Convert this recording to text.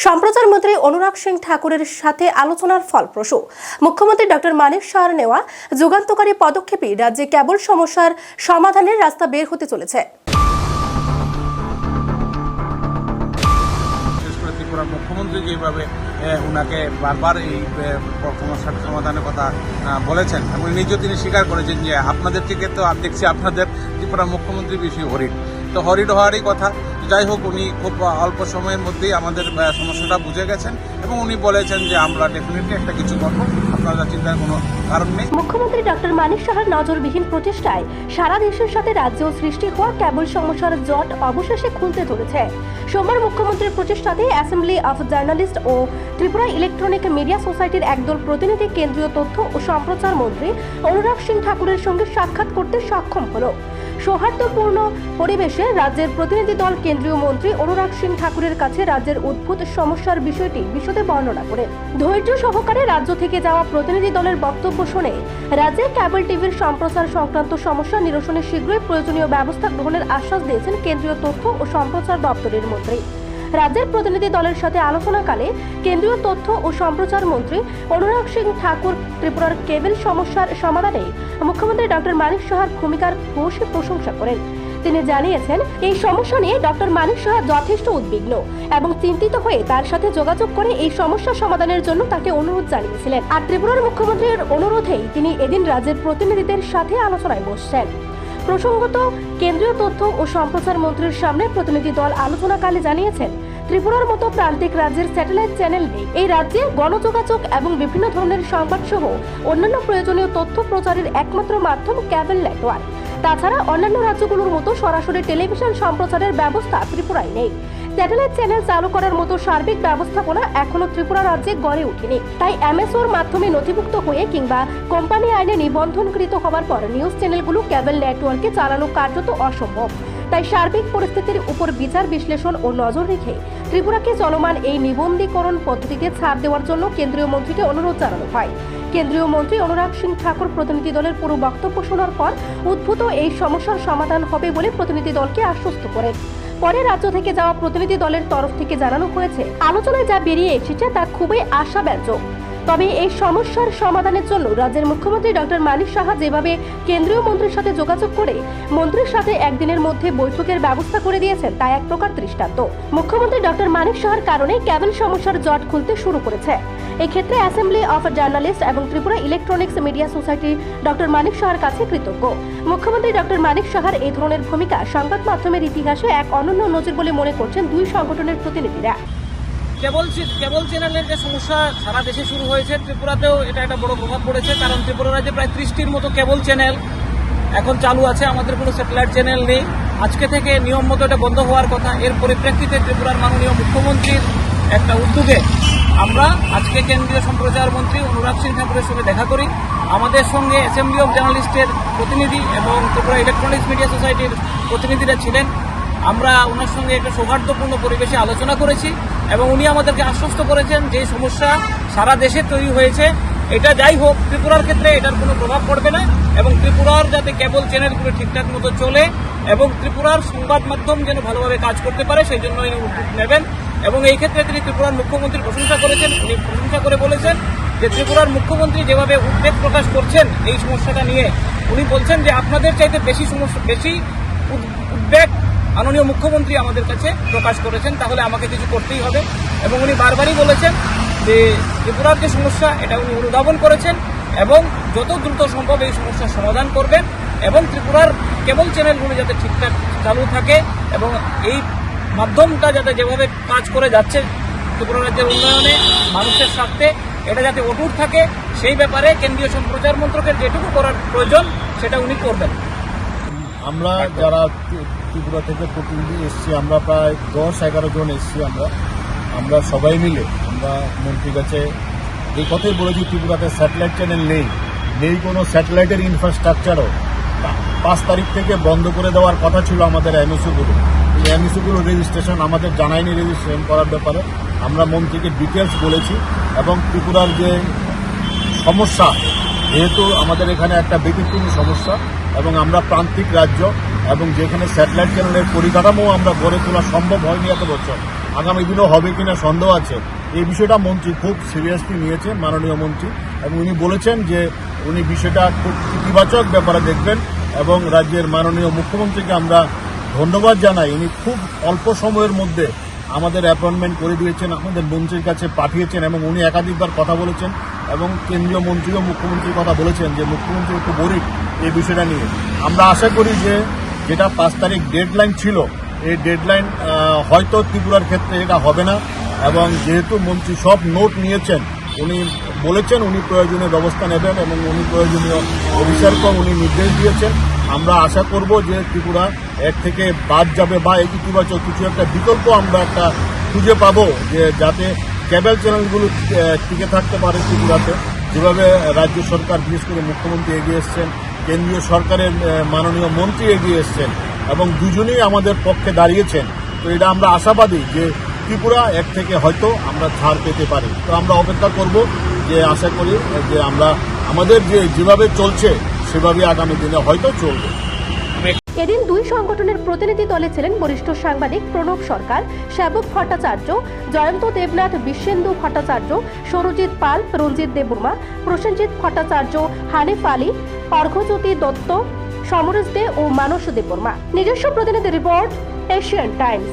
সম্প্রচার মন্ত্রী অনুরাগ সিং ঠাকুরের সাথে আলোচনার ফলপ্রসূ। মুখ্যমন্ত্রী ডক্টর মানিক সাহার নেওয়া যুগান্তকারী পদক্ষেপই রাজ্যে কেবল সমস্যার সমাধানের রাস্তা বের হতে চলেছে। মুখ্যমন্ত্রী যেভাবে ওনাকে বারবার এই সমস্যার সমাধানের কথা বলেছেন এবং নিজেও তিনি স্বীকার করেছেন যে আপনাদের থেকে তো দেখছি আপনাদের ত্রিপুরা মুখ্যমন্ত্রী বেশি হরিণ, তো হরিণ হওয়ারই কথা। যাই হোক, উনি খুব অল্প সময়ের মধ্যেই আমাদের সমস্যাটা বুঝে গেছেন এবং উনি বলেছেন যে আমরা ডেফিনেটলি একটা কিছু করব, আপনারা চিন্তার কোনো কারণ নেই। মুখ্যমন্ত্রী ডক্টর মানিক সাহার নজরবিহীন প্রচেষ্টায় সারা দেশের সাথে রাজ্যেও সৃষ্টি হওয়া কেবল সমস্যার জট অবশেষে খুলতে চলেছে। সোমবার মুখ্যমন্ত্রীর প্রচেষ্টাতে অ্যাসেম্বলি অফ জার্নালিস্ট ও ত্রিপুরা ইলেকট্রনিক মিডিয়া সোসাইটির একদল প্রতিনিধি কেন্দ্রীয় তথ্য ও সম্প্রচার মন্ত্রী অনুরাগ সিং ঠাকুরের সঙ্গে সাক্ষাৎ করতে সক্ষম হলো। সৌহার্দ্যপূর্ণ পরিবেশে রাজ্যের প্রতিনিধি দল কেন্দ্রীয় মন্ত্রী অনুরাগ সিং ঠাকুরের কাছে রাজ্যের উদ্ভূত সমস্যার বিষয়টি বিশদে বর্ণনা করে ধৈর্য সহকারে রাজ্য থেকে যাওয়া প্রতিনিধি দলের বক্তব্য শুনে রাজ্যের কেবল টিভির সম্প্রচার সংক্রান্ত সমস্যা নিরসনে শীঘ্রই প্রয়োজনীয় ব্যবস্থা গ্রহণের আশ্বাস দিয়েছেন কেন্দ্রীয় তথ্য ও সম্প্রচার দপ্তরের মন্ত্রী। রাজ্যের প্রতিনিধি দলের সাথে আলোচনাকালে কেন্দ্রীয় তথ্য ও সম্প্রচার মন্ত্রী অনুরাগ সিং ঠাকুর ত্রিপুরার কেবল সমস্যার সমাধানে মুখ্যমন্ত্রী ডক্টর মানিক সাহার ভূমিকার ভূয়সী প্রশংসা করেন। তিনি জানিয়েছেন, এই সমস্যা নিয়ে ডক্টর মানিক সাহা যথেষ্ট উদ্বিগ্ন এবং চিন্তিত হয়ে তার সাথে যোগাযোগ করে এই সমস্যা সমাধানের জন্য তাকে অনুরোধ জানিয়েছিলেন। আর ত্রিপুরার মুখ্যমন্ত্রীর অনুরোধেই তিনি এদিন রাজ্যের প্রতিনিধিদের সাথে আলোচনায় বসছেন। প্রসঙ্গত, কেন্দ্রীয় তথ্য ও সম্প্রচার মন্ত্রীর সামনে প্রতিনিধি দল আলোচনাকালে জানিয়েছেন, ত্রিপুরার মতো প্রান্তিক রাজ্যের স্যাটেলাইট চ্যানেল নেই। এই রাজ্যে গণযোগাযোগ এবং বিভিন্ন ধরনের সংবাদ সহ অন্যান্য প্রয়োজনীয় তথ্য প্রচারের একমাত্র মাধ্যম কেবল নেটওয়ার্ক। তাছাড়া অন্যান্য রাজ্যগুলোর মতো সরাসরি টেলিভিশন সম্প্রচারের ব্যবস্থা ত্রিপুরায় নেই। স্যাটেলাইট চ্যানেল চালু করার মতো সার্বিক ব্যবস্থাপনা এখনো ত্রিপুরা রাজ্যে গড়ে ওঠেনি। তাই এমএসওর মাধ্যমে নথিভুক্ত হয়ে কিংবা কোম্পানি আইনে নিবন্ধনকৃত হওয়ার পর নিউজ চ্যানেলগুলো কেবল নেটওয়ার্কে চালানো কার্যত অসম্ভব। তাই সার্বিক পরিস্থিতির উপর বিচার বিশ্লেষণ ও নজর রেখে ত্রিপুরাকে চলমান এই নিবন্ধীকরণ পদ্ধতিতে ছাড় দেওয়ার জন্য কেন্দ্রীয় মন্ত্রীকে অনুরোধ জানানো হয়। কেন্দ্রীয় মন্ত্রী অনুরাগ সিং ঠাকুর প্রতিনিধি দলের পুরো বক্তব্য শোনার পর উদ্ভূত এই সমস্যার সমাধান হবে বলে প্রতিনিধি দলকে আশ্বস্ত করেন। পরে রাজ্য থেকে যাওয়া প্রতিনিধি দলের তরফ থেকে জানানো হয়েছে, আলোচনায় যা বেরিয়ে এসেছে তা খুবই আশাব্যঞ্জক। তবে এই সমস্যার সমাধানের জন্য রাজ্যের মুখ্যমন্ত্রী ডক্টর মানিক সাহা যেভাবে কেন্দ্রীয় মন্ত্রীর সাথে যোগাযোগ করে মন্ত্রীর সাথে একদিনের মধ্যে বৈঠকের ব্যবস্থা করে দিয়েছেন তা এক প্রকার দৃষ্টান্ত। মুখ্যমন্ত্রী ডক্টর মানিক সাহার কারণে কেবল সমস্যার জট খুলতে শুরু করেছে। এক্ষেত্রে অ্যাসেম্বলি অফ জার্নালিস্ট এবং Tripura electronics media society doctor Manik সাহার কাছে কৃতজ্ঞ। মুখ্যমন্ত্রী ডক্টর মানিক সাহার এই ধরনের ভূমিকা সংবাদ মাধ্যমের ইতিহাসে এক অনন্য নজির বলে মনে করছেন দুই সংগঠনের প্রতিনিধিরা। কেবল চ্যানেলের যে সমস্যা সারা দেশে শুরু হয়েছে, ত্রিপুরাতেও এটা একটা বড় প্রভাব পড়েছে। কারণ ত্রিপুরা রাজ্যে প্রায় 30টির মতো কেবল চ্যানেল এখন চালু আছে, আমাদের কোনো স্যাটেলাইট চ্যানেল নেই। আজকে থেকে নিয়ম মতো এটা বন্ধ হওয়ার কথা। এর পরিপ্রেক্ষিতে ত্রিপুরার মাননীয় মুখ্যমন্ত্রীর একটা উদ্যোগে আমরা আজকে কেন্দ্রীয় সম্প্রচার মন্ত্রী অনুরাগ সিং ঠাকুরের সঙ্গে দেখা করি। আমাদের সঙ্গে অ্যাসেম্বলি অফ জার্নালিস্টের প্রতিনিধি এবং ত্রিপুরা ইলেকট্রনিক্স মিডিয়া সোসাইটির প্রতিনিধিরা ছিলেন। আমরা ওনার সঙ্গে একটা সৌহার্দ্যপূর্ণ পরিবেশে আলোচনা করেছি এবং উনি আমাদেরকে আশ্বস্ত করেছেন যে সমস্যা সারা দেশে তৈরি হয়েছে, এটা যাই হোক ত্রিপুরার ক্ষেত্রে এটার কোনো প্রভাব পড়বে না এবং ত্রিপুরার যাতে কেবল চ্যানেলগুলো ঠিকঠাক মতো চলে এবং ত্রিপুরার সংবাদ মাধ্যম যেন ভালোভাবে কাজ করতে পারে সেই জন্য উনি উদ্যোগ নেবেন। এবং এই ক্ষেত্রে তিনি ত্রিপুরার মুখ্যমন্ত্রীর প্রশংসা করেছেন। উনি প্রশংসা করে বলেছেন যে ত্রিপুরার মুখ্যমন্ত্রী যেভাবে উদ্বেগ প্রকাশ করছেন এই সমস্যাটা নিয়ে, উনি বলছেন যে আপনাদের চাইতে বেশি উদ্বেগ মাননীয় মুখ্যমন্ত্রী আমাদের কাছে প্রকাশ করেছেন, তাহলে আমাকে কিছু করতেই হবে। এবং উনি বারবারই বলেছেন যে ত্রিপুরার যে সমস্যা এটা উনি অনুধাবন করেছেন এবং যত দ্রুত সম্ভব এই সমস্যার সমাধান করবেন এবং ত্রিপুরার কেবল চ্যানেলগুলো যাতে ঠিকঠাক চালু থাকে এবং এই মাধ্যমটা যাতে যেভাবে কাজ করে যাচ্ছে ত্রিপুরা রাজ্যের উন্নয়নে মানুষের স্বার্থে এটা যাতে অটুট থাকে সেই ব্যাপারে কেন্দ্রীয় সম্প্রচার মন্ত্রকের যেটুকু করার প্রয়োজন সেটা উনি করবেন। আমরা যারা ত্রিপুরা থেকে প্রতিনিধি এসছি, আমরা প্রায় 10-11 জন এসছি। আমরা সবাই মিলে আমরা মন্ত্রীর কাছে এই কথাই বলেছি, ত্রিপুরাতে স্যাটেলাইট চ্যানেল নেই কোনো স্যাটেলাইটের ইনফ্রাস্ট্রাকচারও। 5 তারিখ থেকে বন্ধ করে দেওয়ার কথা ছিল আমাদের এমএসওগুলো। এই এমএসওগুলো রেজিস্ট্রেশন আমাদের জানায়নি, রেজিস্ট্রেশন করার ব্যাপারে আমরা মন্ত্রীকে ডিটেলস বলেছি এবং ত্রিপুরার যে সমস্যা, যেহেতু আমাদের এখানে একটা ব্যতিক্রমী সমস্যা এবং আমরা প্রান্তিক রাজ্য এবং যেখানে স্যাটেলাইট চ্যানেলের পরিকাঠামো আমরা গড়ে তোলা সম্ভব হয়নি এত বছর, আগামী দিনেও হবে কিনা সন্দেহ আছে। এই বিষয়টা মন্ত্রী খুব সিরিয়াসলি নিয়েছেন, মাননীয় মন্ত্রী, এবং উনি বলেছেন যে উনি বিষয়টা খুব ইতিবাচক ব্যাপারে দেখবেন এবং রাজ্যের মাননীয় মুখ্যমন্ত্রীকে আমরা ধন্যবাদ জানাই। উনি খুব অল্প সময়ের মধ্যে আমাদের অ্যাপয়েন্টমেন্ট করে দিয়েছেন, আমাদের মন্ত্রীর কাছে পাঠিয়েছেন এবং উনি একাধিকবার কথা বলেছেন এবং কেন্দ্রীয় মন্ত্রীও মুখ্যমন্ত্রীর কথা বলেছেন যে মুখ্যমন্ত্রী একটু বরিক এই বিষয়টা নিয়ে। আমরা আশা করি যে যেটা 5 তারিখ ডেডলাইন ছিল, এই ডেডলাইন হয়তো ত্রিপুরার ক্ষেত্রে এটা হবে না, এবং যেহেতু মন্ত্রী সব নোট নিয়েছেন, উনি বলেছেন উনি প্রয়োজনীয় ব্যবস্থা নেবেন এবং উনি প্রয়োজনীয় অফিসারকেও উনি নির্দেশ দিয়েছেন। আমরা আশা করব যে ত্রিপুরা এর থেকে বাদ যাবে বা ইতিবাচক কিছু একটা বিকল্প আমরা একটা খুঁজে পাবো, যে যাতে কেবল চ্যানেলগুলো টিকে থাকতে পারে ত্রিপুরাতে। যেভাবে রাজ্য সরকার বিশেষ করে মুখ্যমন্ত্রী এগিয়ে এসছেন, কেন্দ্রীয় সরকারের মাননীয় মন্ত্রী এগিয়ে এসছেন এবং দুজনেই আমাদের পক্ষে দাঁড়িয়েছেন। তো এটা আমরা আশাবাদী যে ত্রিপুরা এর থেকে হয়তো আমরা ছাড় পেতে পারি। তো আমরা অপেক্ষা করব, যে আশা করি যে আমরা আমাদের যেভাবে চলছে সেভাবে আগামী দিনে হয়তো চলবে। এদিন দুই সংগঠনের প্রতিনিধি দলে ছিলেন বরিষ্ঠ সাংবাদিক প্রণব সরকার, সেবক ভট্টাচার্য, জয়ন্ত দেবনাথ, বিশেন্দু ভট্টাচার্য, সৌরজিৎ পাল, রঞ্জিত দেববর্মা, প্রসেনজিৎ ভট্টাচার্য, হানিফ আলী, অর্ঘ্যজ্যোতি দত্ত, সমরেশ দে ও মানস দেববর্মা। নিজস্ব প্রতিনিধি রিপোর্ট, এশিয়ান টাইমস।